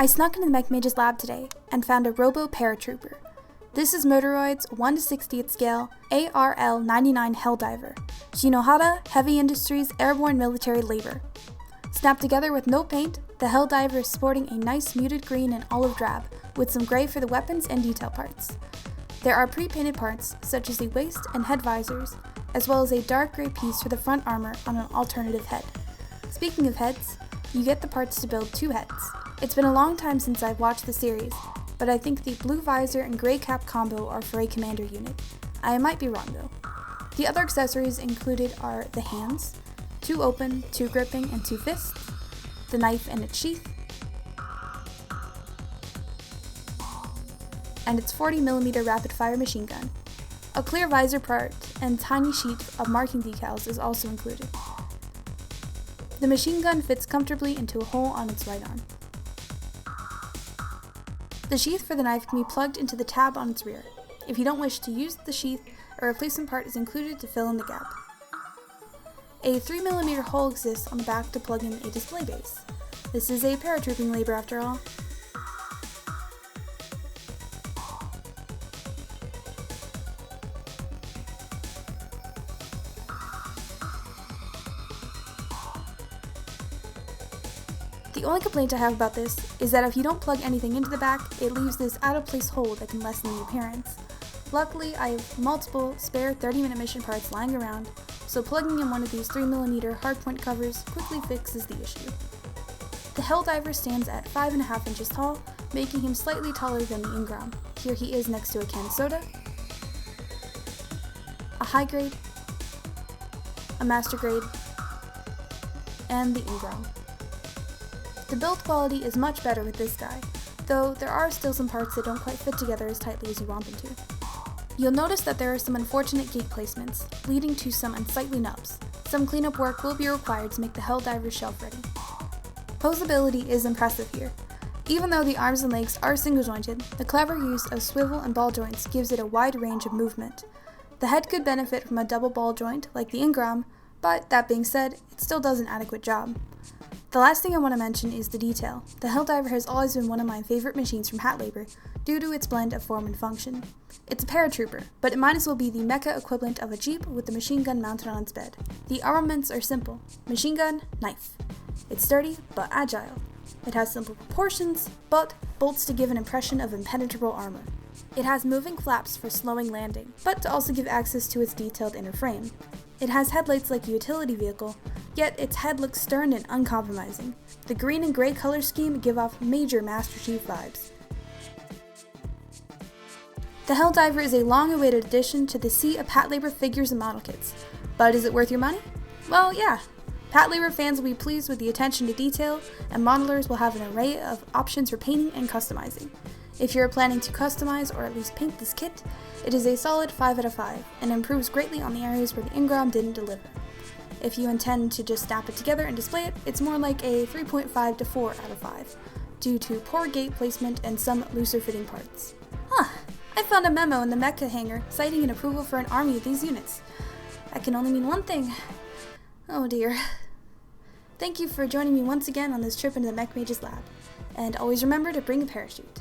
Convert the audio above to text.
I snuck into the Mecha Mage's lab today and found a robo-paratrooper. This is Moderoid's 1/60th scale ARL-99 Helldiver, Shinohara Heavy Industries Airborne Military Labor. Snapped together with no paint, the Helldiver is sporting a nice muted green and olive drab, with some gray for the weapons and detail parts. There are pre-painted parts, such as the waist and head visors, as well as a dark gray piece for the front armor on an alternative head. Speaking of heads, you get the parts to build 2 heads. It's been a long time since I've watched the series, but I think the blue visor and gray cap combo are for a commander unit. I might be wrong though. The other accessories included are the hands, 2 open, 2 gripping, and 2 fists, the knife and its sheath, and its 40mm rapid-fire machine gun. A clear visor part and tiny sheet of marking decals is also included. The machine gun fits comfortably into a hole on its right arm. The sheath for the knife can be plugged into the tab on its rear. If you don't wish to use the sheath, a replacement part is included to fill in the gap. A 3mm hole exists on the back to plug in a display base. This is a paratrooping labor after all. The only complaint I have about this is that if you don't plug anything into the back, it leaves this out-of-place hole that can lessen the appearance. Luckily, I have multiple spare 30-minute mission parts lying around, so plugging in one of these 3mm hardpoint covers quickly fixes the issue. The Helldiver stands at 5.5 inches tall, making him slightly taller than the Ingram. Here he is next to a can of soda, a high grade, a master grade, and the Ingram. The build quality is much better with this guy, though there are still some parts that don't quite fit together as tightly as you want them to. You'll notice that there are some unfortunate gate placements, leading to some unsightly nubs. Some cleanup work will be required to make the Helldiver shelf ready. Posability is impressive here. Even though the arms and legs are single jointed, the clever use of swivel and ball joints gives it a wide range of movement. The head could benefit from a double ball joint like the Ingram, but that being said, it still does an adequate job. The last thing I want to mention is the detail. The Helldiver has always been one of my favorite machines from Patlabor due to its blend of form and function. It's a paratrooper, but it might as well be the mecha equivalent of a jeep with the machine gun mounted on its bed. The armaments are simple: machine gun, knife. It's sturdy, but agile. It has simple proportions, but bolts to give an impression of impenetrable armor. It has moving flaps for slowing landing, but to also give access to its detailed inner frame. It has headlights like a utility vehicle, yet its head looks stern and uncompromising. The green and gray color scheme give off major Master Chief vibes. The Helldiver is a long-awaited addition to the sea of Patlabor figures and model kits. But is it worth your money? Well, yeah. Patlabor fans will be pleased with the attention to detail, and modelers will have an array of options for painting and customizing. If you're planning to customize or at least paint this kit, it is a solid 5 out of 5, and improves greatly on the areas where the Ingram didn't deliver. If you intend to just snap it together and display it, it's more like a 3.5 to 4 out of 5, due to poor gate placement and some looser fitting parts. I found a memo in the Mecha hangar citing an approval for an army of these units. That can only mean one thing. Oh dear. Thank you for joining me once again on this trip into the Mecha Mage's lab, and always remember to bring a parachute.